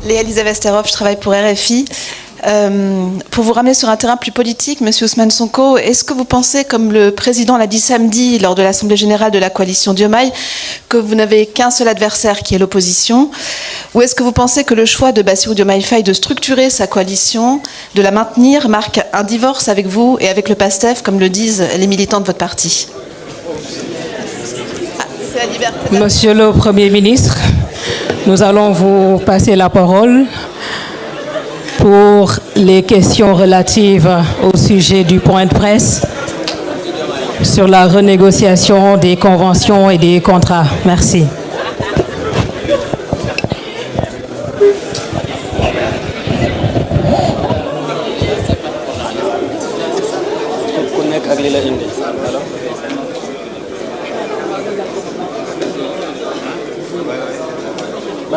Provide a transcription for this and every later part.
Léa Lisa Westerhoff, je travaille pour RFI. Pour vous ramener sur un terrain plus politique, Monsieur Ousmane Sonko, est-ce que vous pensez, comme le président l'a dit samedi lors de l'Assemblée générale de la coalition Diomaye, que vous n'avez qu'un seul adversaire qui est l'opposition? Ou est-ce que vous pensez que le choix de Bassirou Diomaye Faye de structurer sa coalition, de la maintenir, marque un divorce avec vous et avec le PASTEF, comme le disent les militants de votre parti? C'est la liberté. Monsieur le Premier ministre, nous allons vous passer la parole pour les questions relatives au sujet du point de presse sur la renégociation des conventions et des contrats. Merci.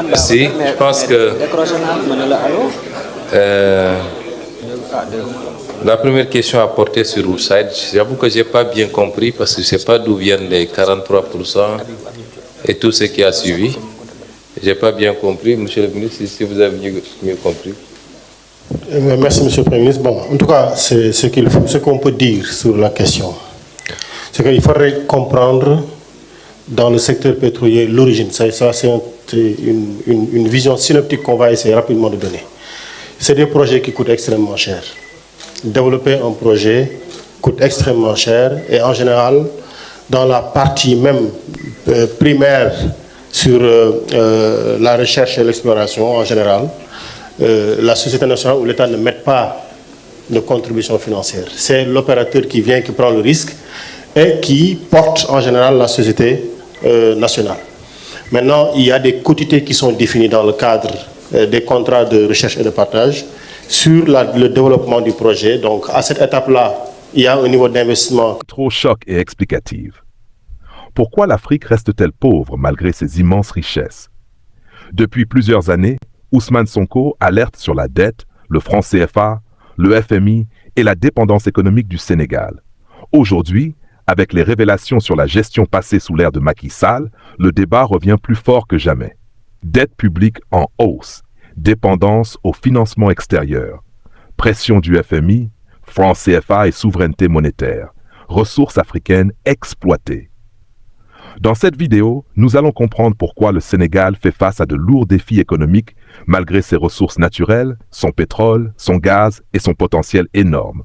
Merci. Je pense que la première question a porté sur Woodside. J'avoue que je n'ai pas bien compris parce que je ne sais pas d'où viennent les 43% et tout ce qui a suivi. Je n'ai pas bien compris. Monsieur le ministre, si vous avez mieux compris. Merci, Monsieur le Premier ministre. Bon, en tout cas, c'est ce qu'on peut dire sur la question. C'est qu'il faudrait comprendre dans le secteur pétrolier l'origine. Ça c'est une vision synoptique qu'on va essayer rapidement de donner. C'est des projets qui coûtent extrêmement cher. Développer un projet coûte extrêmement cher et en général, dans la partie même primaire sur la recherche et l'exploration en général, la société nationale ou l'État ne met pas de contribution financière. C'est l'opérateur qui vient, qui prend le risque et qui porte en général la société nationale. Maintenant, il y a des quotités qui sont définies dans le cadre des contrats de recherche et de partage sur le développement du projet. Donc, à cette étape-là, il y a un niveau d'investissement. Trop choc et explicative. Pourquoi l'Afrique reste-t-elle pauvre malgré ses immenses richesses? Depuis plusieurs années, Ousmane Sonko alerte sur la dette, le franc CFA, le FMI et la dépendance économique du Sénégal. Aujourd'hui, avec les révélations sur la gestion passée sous l'ère de Macky Sall, le débat revient plus fort que jamais. Dette publique en hausse, dépendance au financement extérieur, pression du FMI, franc CFA et souveraineté monétaire, ressources africaines exploitées. Dans cette vidéo, nous allons comprendre pourquoi le Sénégal fait face à de lourds défis économiques malgré ses ressources naturelles, son pétrole, son gaz et son potentiel énorme.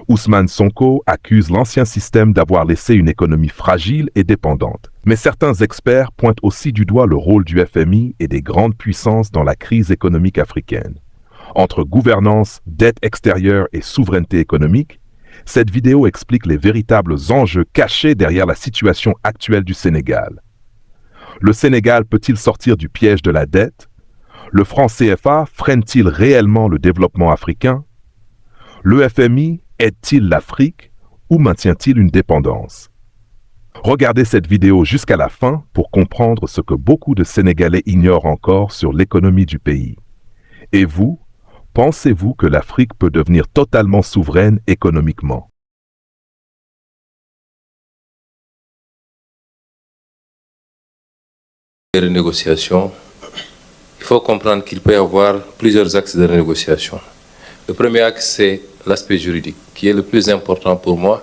Ousmane Sonko accuse l'ancien système d'avoir laissé une économie fragile et dépendante. Mais certains experts pointent aussi du doigt le rôle du FMI et des grandes puissances dans la crise économique africaine. Entre gouvernance, dette extérieure et souveraineté économique, cette vidéo explique les véritables enjeux cachés derrière la situation actuelle du Sénégal. Le Sénégal peut-il sortir du piège de la dette? Le franc CFA freine-t-il réellement le développement africain? Le FMI aide-t-il l'Afrique ou maintient-il une dépendance? Regardez cette vidéo jusqu'à la fin pour comprendre ce que beaucoup de Sénégalais ignorent encore sur l'économie du pays. Et vous, pensez-vous que l'Afrique peut devenir totalement souveraine économiquement? Les renégociations, il faut comprendre qu'il peut y avoir plusieurs axes de renégociation. Le premier axe, c'est l'aspect juridique, qui est le plus important pour moi,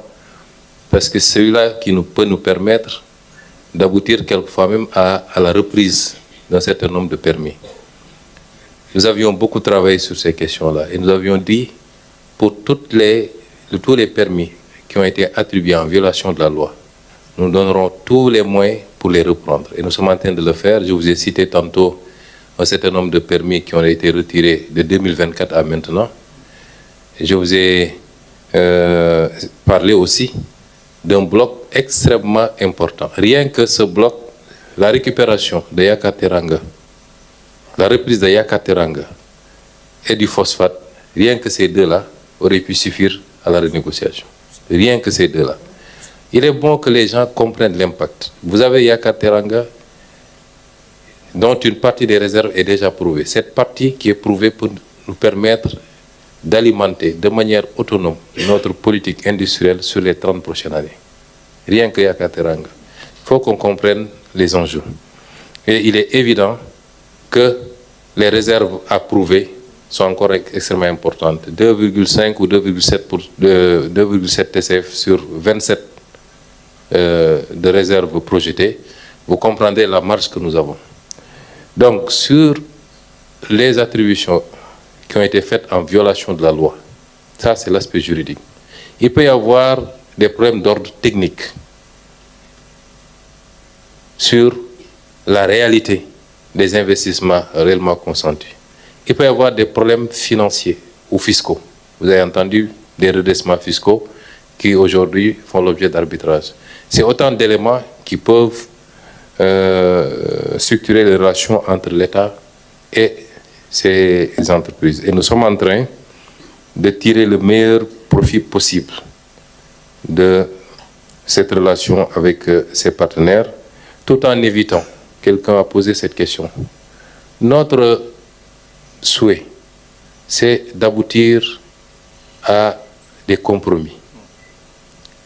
parce que c'est celui-là qui peut nous permettre d'aboutir quelquefois même à la reprise d'un certain nombre de permis. Nous avions beaucoup travaillé sur ces questions-là et nous avions dit, pour tous les permis qui ont été attribués en violation de la loi, nous donnerons tous les moyens pour les reprendre. Et nous sommes en train de le faire. Je vous ai cité tantôt un certain nombre de permis qui ont été retirés de 2024 à maintenant. Et je vous ai parlé aussi d'un bloc extrêmement important. Rien que ce bloc, la récupération de Yakateranga, la reprise de Yakateranga et du phosphate, rien que ces deux-là auraient pu suffire à la renégociation. Rien que ces deux-là. Il est bon que les gens comprennent l'impact. Vous avez Yakateranga, dont une partie des réserves est déjà prouvée. Cette partie qui est prouvée pour nous permettre d'alimenter de manière autonome notre politique industrielle sur les 30 prochaines années. Rien que Yakateranga. Il faut qu'on comprenne les enjeux. Et il est évident que les réserves à prouver sont encore extrêmement importantes. 2,5 ou 2,7 TCF sur 27 de réserves projetées. Vous comprendrez la marge que nous avons. Donc, sur les attributions qui ont été faites en violation de la loi, ça c'est l'aspect juridique. Il peut y avoir des problèmes d'ordre technique sur la réalité des investissements réellement consentis. Il peut y avoir des problèmes financiers ou fiscaux. Vous avez entendu des redressements fiscaux qui aujourd'hui font l'objet d'arbitrage. C'est autant d'éléments qui peuvent structurer les relations entre l'État et ces entreprises. Et nous sommes en train de tirer le meilleur profit possible de cette relation avec ses partenaires, tout en évitant, quelqu'un a posé cette question. Notre souhait, c'est d'aboutir à des compromis.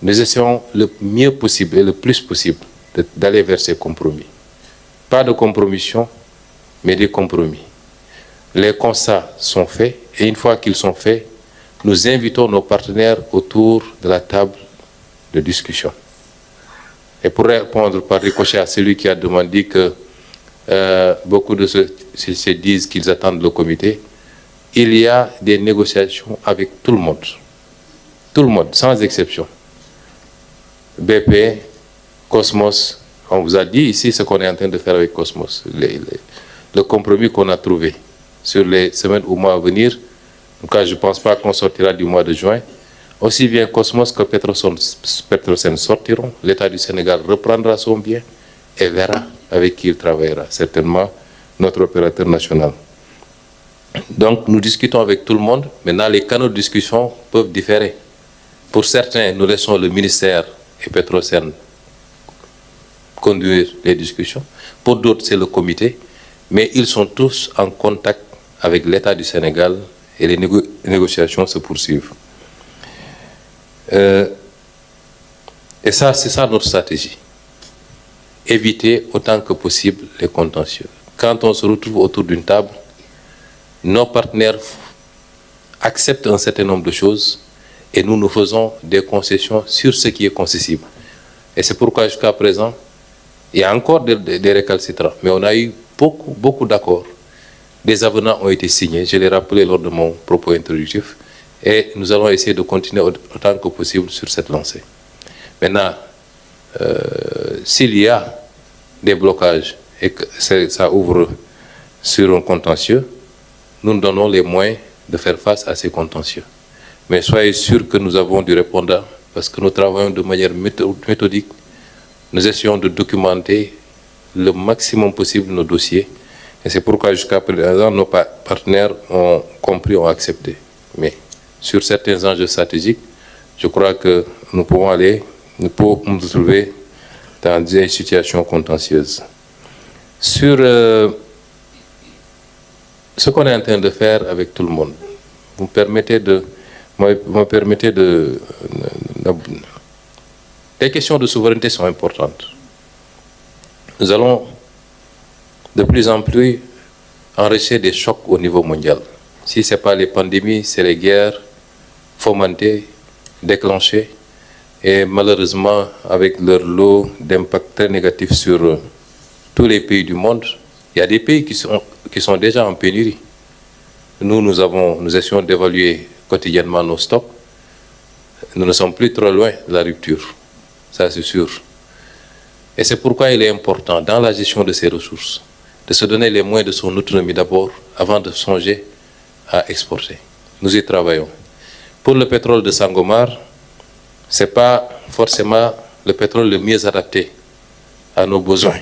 Nous essayons le mieux possible et le plus possible d'aller vers ces compromis. Pas de compromission, mais des compromis. Les constats sont faits et une fois qu'ils sont faits, nous invitons nos partenaires autour de la table de discussion. Et pour répondre par ricochet à celui qui a demandé que beaucoup de ceux se disent qu'ils attendent le comité, il y a des négociations avec tout le monde, sans exception. BP, Cosmos, on vous a dit ici ce qu'on est en train de faire avec Cosmos, le compromis qu'on a trouvé sur les semaines ou mois à venir. En tout cas, je ne pense pas qu'on sortira du mois de juin. Aussi bien Cosmos que Petrosen sortiront. L'État du Sénégal reprendra son bien et verra avec qui il travaillera, certainement notre opérateur national. Donc, nous discutons avec tout le monde. Maintenant, les canaux de discussion peuvent différer. Pour certains, nous laissons le ministère et Petrosen conduire les discussions. Pour d'autres, c'est le comité. Mais ils sont tous en contact avec l'État du Sénégal et les négociations se poursuivent. Et ça, c'est ça notre stratégie. Éviter autant que possible les contentieux. Quand on se retrouve autour d'une table, nos partenaires acceptent un certain nombre de choses et nous faisons des concessions sur ce qui est concessible. Et c'est pourquoi jusqu'à présent, il y a encore des récalcitrants, mais on a eu beaucoup d'accords. Des avenants ont été signés, je l'ai rappelé lors de mon propos introductif, et nous allons essayer de continuer autant que possible sur cette lancée. Maintenant, s'il y a des blocages et que ça ouvre sur un contentieux, nous nous donnons les moyens de faire face à ces contentieux. Mais soyez sûrs que nous avons du répondant parce que nous travaillons de manière méthodique. Nous essayons de documenter le maximum possible nos dossiers. Et c'est pourquoi jusqu'à présent, nos partenaires ont compris, ont accepté. Mais sur certains enjeux stratégiques, je crois que nous pouvons nous trouver dans des situations contentieuses. Sur ce qu'on est en train de faire avec tout le monde, vous me permettez de les questions de souveraineté sont importantes. Nous allons de plus en plus enrichir des chocs au niveau mondial. Si ce n'est pas les pandémies, c'est les guerres fomentées, déclenchées, et malheureusement avec leur lot d'impact très négatif sur tous les pays du monde. Il y a des pays qui sont déjà en pénurie. Nous essayons d'évaluer quotidiennement nos stocks. Nous ne sommes plus trop loin de la rupture, ça c'est sûr. Et c'est pourquoi il est important, dans la gestion de ces ressources, de se donner les moyens de son autonomie d'abord, avant de songer à exporter. Nous y travaillons. Pour le pétrole de Sangomar, ce n'est pas forcément le pétrole le mieux adapté à nos besoins.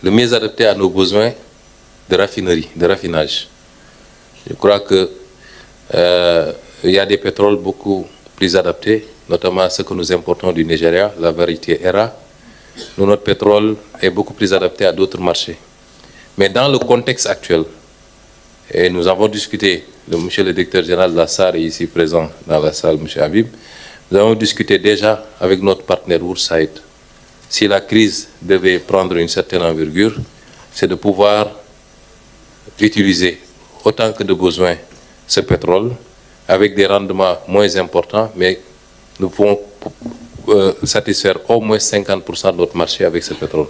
Le mieux adapté à nos besoins de raffinerie, de raffinage. Je crois qu'il y a des pétroles beaucoup plus adaptés, notamment ceux que nous importons du Nigeria, la variété ERA. Notre pétrole est beaucoup plus adapté à d'autres marchés. Mais dans le contexte actuel, et nous avons discuté, monsieur le directeur général de la SAR est ici présent dans la salle, monsieur Habib, nous avons discuté déjà avec notre partenaire Woodside. Si la crise devait prendre une certaine envergure, c'est de pouvoir utiliser autant que de besoin ce pétrole avec des rendements moins importants, mais nous pouvons satisfaire au moins 50% de notre marché avec ce pétrole.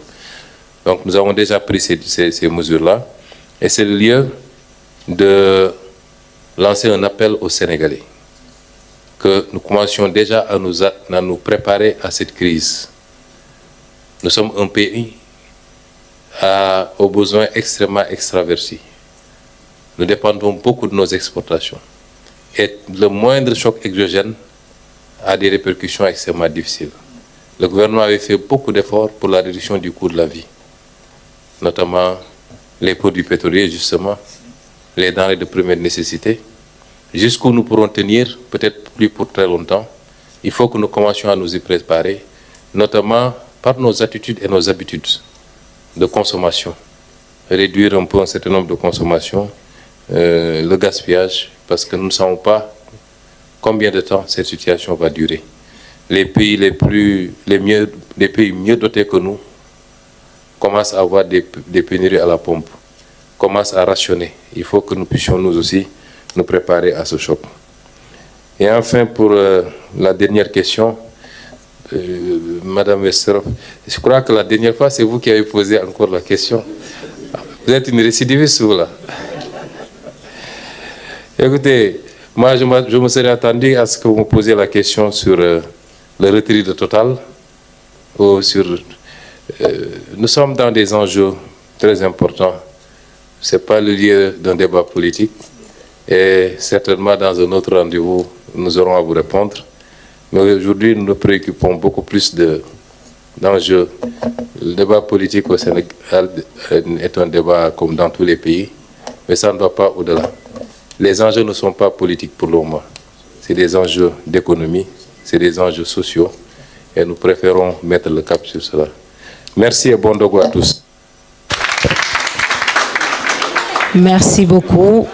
Donc nous avons déjà pris ces mesures-là et c'est le lieu de lancer un appel aux Sénégalais que nous commencions déjà à nous préparer à cette crise. Nous sommes un pays aux besoins extrêmement extravertis. Nous dépendons beaucoup de nos exportations. Et le moindre choc exogène a des répercussions extrêmement difficiles. Le gouvernement avait fait beaucoup d'efforts pour la réduction du coût de la vie, notamment les produits pétroliers, justement, les denrées de première nécessité. Jusqu'où nous pourrons tenir, peut-être plus pour très longtemps, il faut que nous commencions à nous y préparer, notamment par nos attitudes et nos habitudes de consommation. Réduire un peu un certain nombre de consommations, le gaspillage, parce que nous ne savons pas combien de temps cette situation va durer. Les pays les pays mieux dotés que nous commencent à avoir des pénuries à la pompe, commencent à rationner. Il faut que nous puissions nous aussi nous préparer à ce choc. Et enfin, pour la dernière question, Madame Westerhoff, je crois que la dernière fois, c'est vous qui avez posé encore la question. Vous êtes une récidiviste, vous, là. Écoutez, moi, je me serais attendu à ce que vous me posiez la question sur le retrait de Total. Ou sur, nous sommes dans des enjeux très importants. Ce n'est pas le lieu d'un débat politique. Et certainement, dans un autre rendez-vous, nous aurons à vous répondre. Mais aujourd'hui, nous nous préoccupons beaucoup plus d'enjeux. Le débat politique au Sénégal est un débat comme dans tous les pays, mais ça ne va pas au-delà. Les enjeux ne sont pas politiques pour le moment. C'est des enjeux d'économie, c'est des enjeux sociaux, et nous préférons mettre le cap sur cela. Merci et bon dogo à tous. Merci beaucoup.